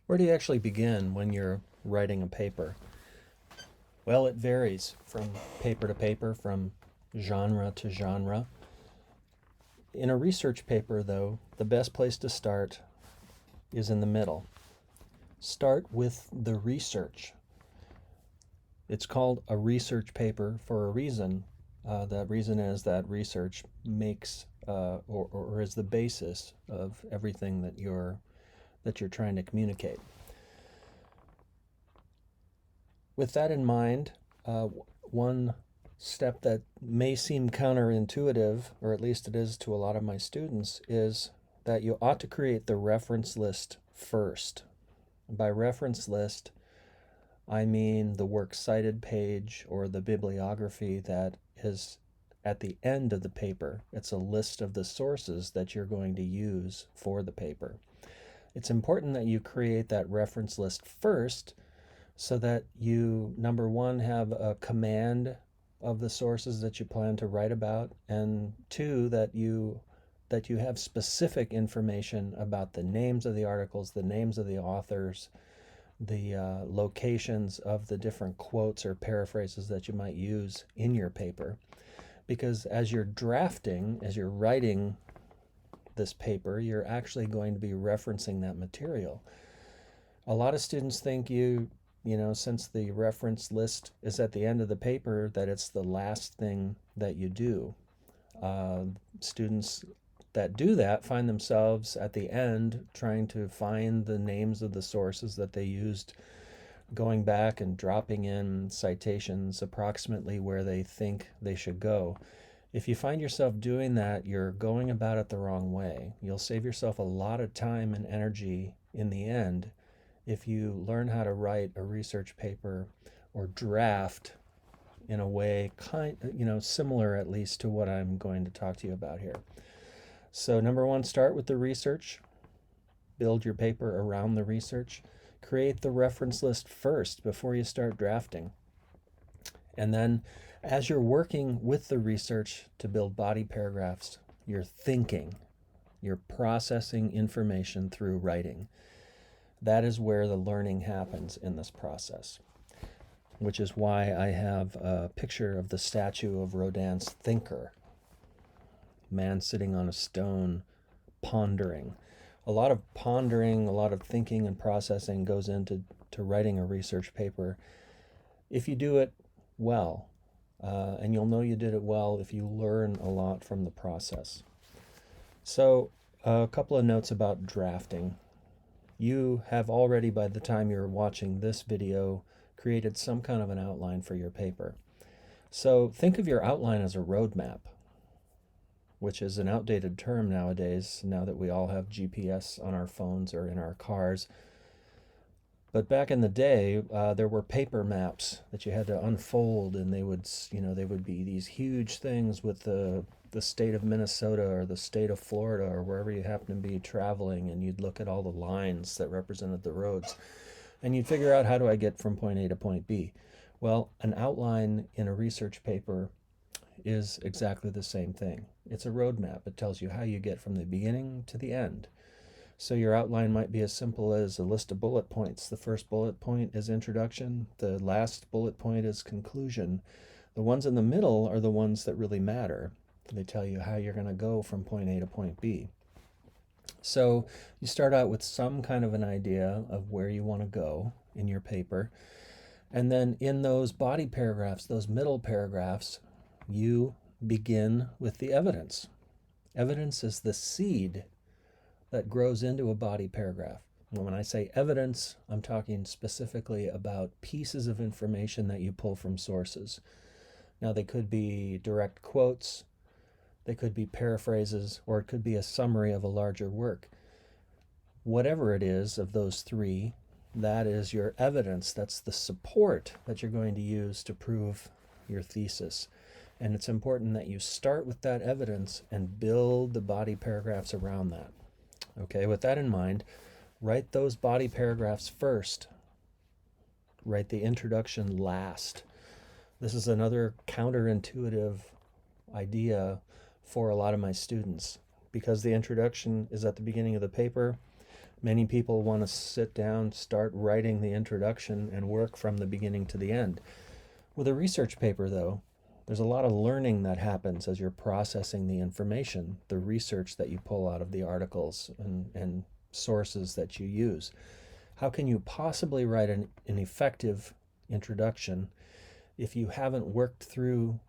Where do you actually begin when you're writing a paper? Well, it varies from paper to paper, from genre to genre. In a research paper, though, the best place to start is in the middle. Start with the research. It's called a research paper for a reason. That reason is that research makes or is the basis of everything that you're trying to communicate. With that in mind, one step that may seem counterintuitive, or at least it is to a lot of my students, is that you ought to create the reference list first. By reference list, I mean the works cited page or the bibliography that is at the end of the paper. It's a list of the sources that you're going to use for the paper. It's important that you create that reference list first so that you, number one, have a command of the sources that you plan to write about, and two, that you have specific information about the names of the articles, the names of the authors, the locations of the different quotes or paraphrases that you might use in your paper. Because as you're drafting, as you're writing this paper, you're actually going to be referencing that material. A lot of students think since the reference list is at the end of the paper, that it's the last thing that you do. Students that do that find themselves at the end trying to find the names of the sources that they used, going back and dropping in citations approximately where they think they should go. If you find yourself doing that, you're going about it the wrong way. You'll save yourself a lot of time and energy in the end if you learn how to write a research paper or draft in a way similar at least to what I'm going to talk to you about here. So number one, start with the research. Build your paper around the research. Create the reference list first before you start drafting. And then as you're working with the research to build body paragraphs, you're thinking, you're processing information through writing. That is where the learning happens in this process, which is why I have a picture of the statue of Rodin's thinker, man sitting on a stone, pondering. A lot of pondering, a lot of thinking and processing goes into writing a research paper. If you do it well, and you'll know you did it well if you learn a lot from the process. So a couple of notes about drafting. You have already, by the time you're watching this video, created some kind of an outline for your paper. So think of your outline as a roadmap, which is an outdated term nowadays, now that we all have GPS on our phones or in our cars. But back in the day, there were paper maps that you had to unfold, and they would be these huge things with the state of Minnesota or the state of Florida or wherever you happen to be traveling, and you'd look at all the lines that represented the roads, and you'd figure out, how do I get from point A to point B? Well, an outline in a research paper is exactly the same thing. It's a roadmap. It tells you how you get from the beginning to the end. So your outline might be as simple as a list of bullet points. The first bullet point is introduction. The last bullet point is conclusion. The ones in the middle are the ones that really matter. They tell you how you're going to go from point A to point B. So you start out with some kind of an idea of where you want to go in your paper. And then in those body paragraphs, those middle paragraphs, you begin with the evidence. Evidence is the seed that grows into a body paragraph. When I say evidence, I'm talking specifically about pieces of information that you pull from sources. Now, they could be direct quotes, they could be paraphrases, or it could be a summary of a larger work. Whatever it is of those three, that is your evidence. That's the support that you're going to use to prove your thesis. And it's important that you start with that evidence and build the body paragraphs around that. Okay, with that in mind, write those body paragraphs first. Write the introduction last. This is another counterintuitive idea for a lot of my students. Because the introduction is at the beginning of the paper, Many people want to sit down, start writing the introduction, and work from the beginning to the end. With a research paper, though, there's a lot of learning that happens as you're processing the information, the research that you pull out of the articles and sources that you use. How can you possibly write an effective introduction if you haven't worked through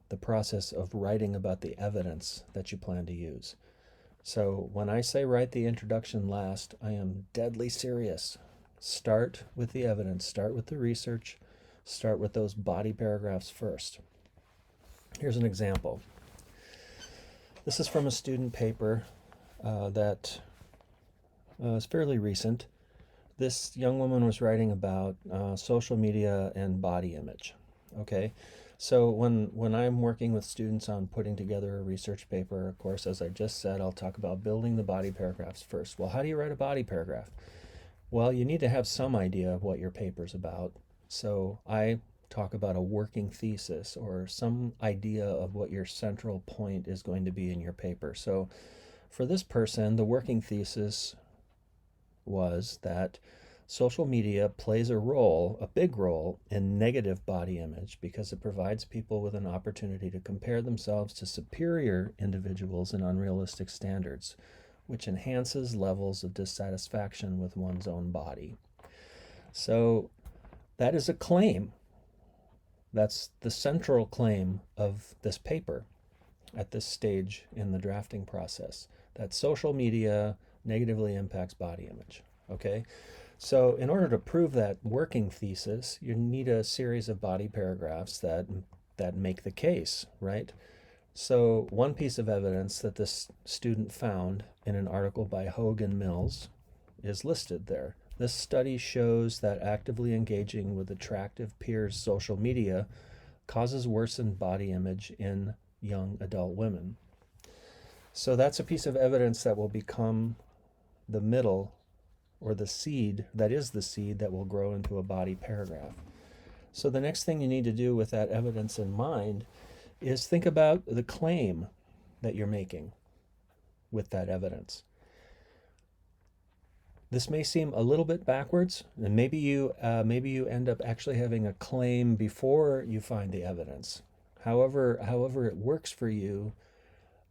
the process of writing about the evidence that you plan to use? So when I say write the introduction last, I am deadly serious. Start with the evidence, start with the research, start with those body paragraphs first. Here's an example. This is from a student paper that is fairly recent. This young woman was writing about social media and body image. Okay, so when I'm working with students on putting together a research paper, of course, as I just said, I'll talk about building the body paragraphs first. Well, how do you write a body paragraph? Well, you need to have some idea of what your paper's about. So I talk about a working thesis or some idea of what your central point is going to be in your paper. So for this person, the working thesis was that social media plays a big role in negative body image because it provides people with an opportunity to compare themselves to superior individuals in unrealistic standards, which enhances levels of dissatisfaction with one's own body. So that is a claim. That's the central claim of this paper at this stage in the drafting process, that social media negatively impacts body image. Okay, so in order to prove that working thesis, you need a series of body paragraphs that make the case, right? So one piece of evidence that this student found in an article by Hoag and Mills is listed there. This study shows that actively engaging with attractive peers' social media causes worsened body image in young adult women. So that's a piece of evidence that will become the middle, or the seed that is the seed that will grow into a body paragraph. So the next thing you need to do with that evidence in mind is think about the claim that you're making with that evidence. This may seem a little bit backwards, and maybe you end up actually having a claim before you find the evidence. However it works for you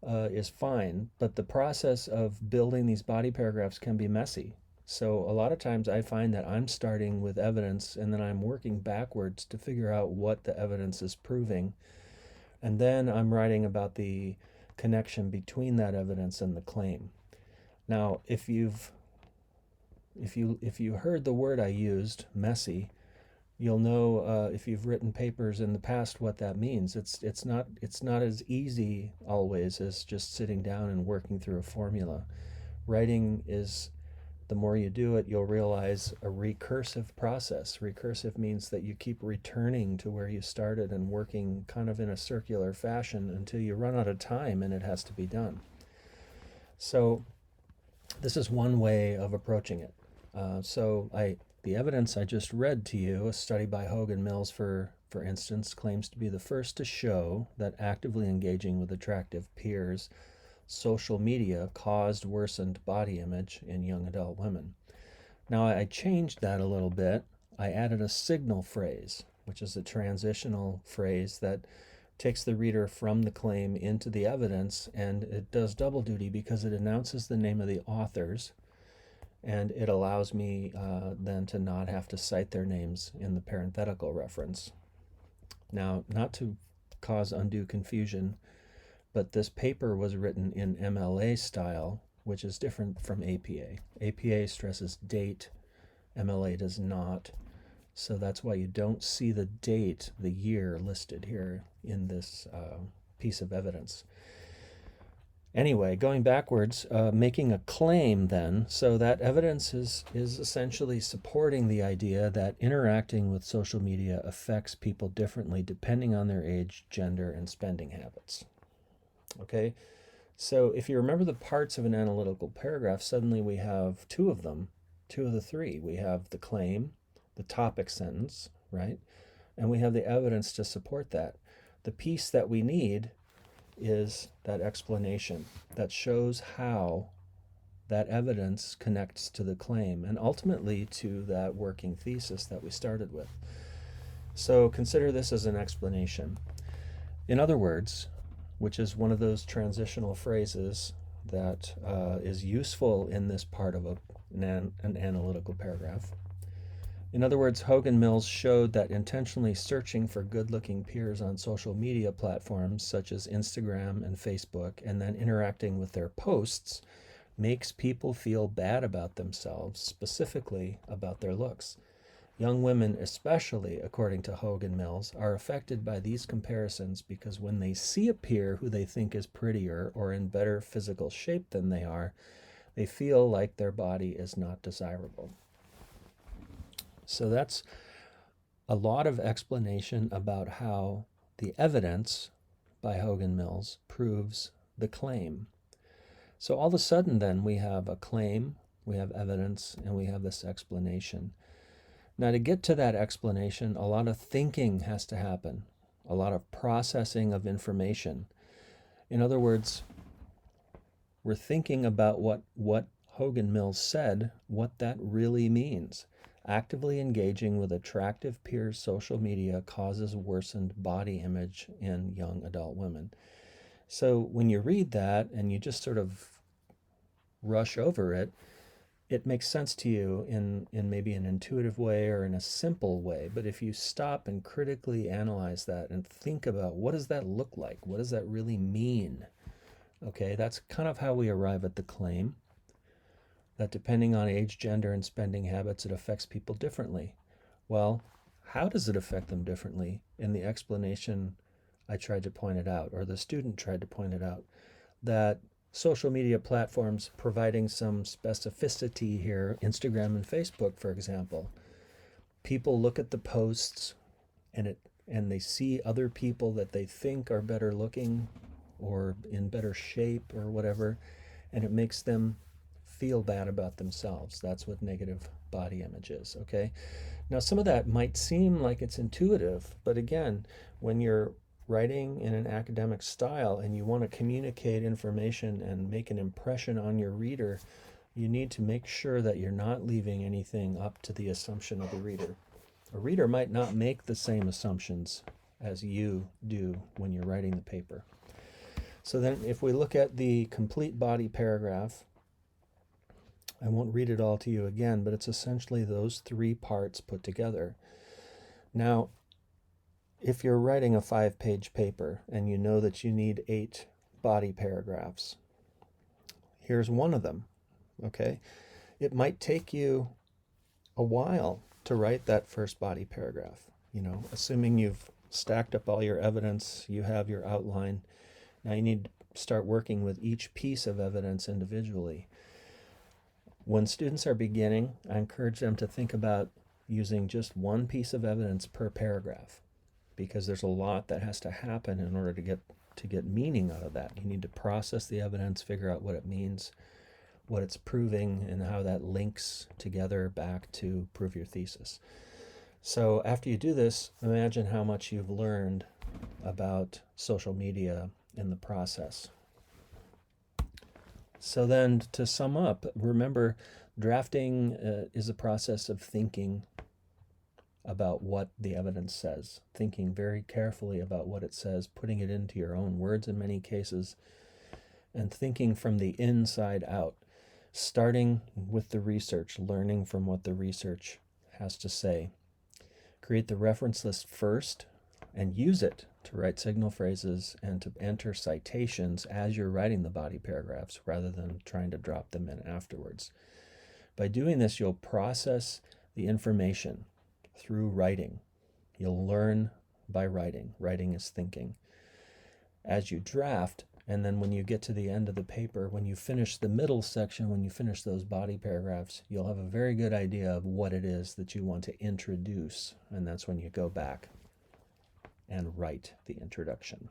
is fine, but the process of building these body paragraphs can be messy. So a lot of times I find that I'm starting with evidence and then I'm working backwards to figure out what the evidence is proving. And then I'm writing about the connection between that evidence and the claim. Now, if you heard the word I used, messy, you'll know if you've written papers in the past what that means. It's not as easy always as just sitting down and working through a formula. Writing is, the more you do it, you'll realize, a recursive process. Recursive means that you keep returning to where you started and working kind of in a circular fashion until you run out of time and it has to be done. So this is one way of approaching it. The evidence I just read to you, a study by Hoag and Mills, for instance, claims to be the first to show that actively engaging with attractive peers, social media caused worsened body image in young adult women. Now, I changed that a little bit. I added a signal phrase, which is a transitional phrase that takes the reader from the claim into the evidence, and it does double duty because it announces the name of the authors, and it allows me then to not have to cite their names in the parenthetical reference. Now, not to cause undue confusion, but this paper was written in MLA style, which is different from APA. APA stresses date, MLA does not. So that's why you don't see the date, the year listed here in this piece of evidence. Anyway, going backwards, making a claim then, so that evidence is essentially supporting the idea that interacting with social media affects people differently depending on their age, gender, and spending habits. Okay, so if you remember the parts of an analytical paragraph, suddenly we have two of them, two of the three. We have the claim, the topic sentence, right? And we have the evidence to support that. The piece that we need is that explanation that shows how that evidence connects to the claim and ultimately to that working thesis that we started with. So consider this as an explanation. In other words, which is one of those transitional phrases that is useful in this part of an analytical paragraph. In other words, Hogan Mills showed that intentionally searching for good-looking peers on social media platforms such as Instagram and Facebook and then interacting with their posts makes people feel bad about themselves, specifically about their looks. Young women, especially, according to Hogan Mills, are affected by these comparisons because when they see a peer who they think is prettier or in better physical shape than they are, they feel like their body is not desirable. So that's a lot of explanation about how the evidence by Hogan Mills proves the claim. So all of a sudden then we have a claim, we have evidence, and we have this explanation. Now to get to that explanation, a lot of thinking has to happen, a lot of processing of information. In other words, we're thinking about what Hogan Mills said, what that really means. Actively engaging with attractive peers' social media causes worsened body image in young adult women. So when you read that and you just sort of rush over it, it makes sense to you in maybe an intuitive way or in a simple way. But if you stop and critically analyze that and think about what does that look like? What does that really mean? Okay, that's kind of how we arrive at the claim that depending on age, gender, and spending habits, it affects people differently. Well, how does it affect them differently? In the explanation, I tried to point it out, or the student tried to point it out, that social media platforms providing some specificity here, Instagram and Facebook, for example, people look at the posts and they see other people that they think are better looking or in better shape or whatever, and it makes them feel bad about themselves. That's what negative body image is, okay? Now, some of that might seem like it's intuitive, but again, when you're writing in an academic style and you want to communicate information and make an impression on your reader, you need to make sure that you're not leaving anything up to the assumption of the reader. A reader might not make the same assumptions as you do when you're writing the paper. So then if we look at the complete body paragraph, I won't read it all to you again, but it's essentially those three parts put together. Now, if you're writing a 5-page paper and you know that you need 8 body paragraphs, here's one of them, okay? It might take you a while to write that first body paragraph, assuming you've stacked up all your evidence, you have your outline. Now you need to start working with each piece of evidence individually. When students are beginning, I encourage them to think about using just one piece of evidence per paragraph, because there's a lot that has to happen in order to get meaning out of that. You need to process the evidence, figure out what it means, what it's proving, and how that links together back to prove your thesis. So after you do this, imagine how much you've learned about social media in the process. So then to sum up, remember, drafting is a process of thinking about what the evidence says, thinking very carefully about what it says, putting it into your own words in many cases, and thinking from the inside out, starting with the research, learning from what the research has to say. Create the reference list first and use it to write signal phrases and to enter citations as you're writing the body paragraphs rather than trying to drop them in afterwards. By doing this, you'll process the information through writing. You'll learn by writing. Writing is thinking. As you draft, and then when you get to the end of the paper, when you finish the middle section, when you finish those body paragraphs, you'll have a very good idea of what it is that you want to introduce, and that's when you go back and write the introduction.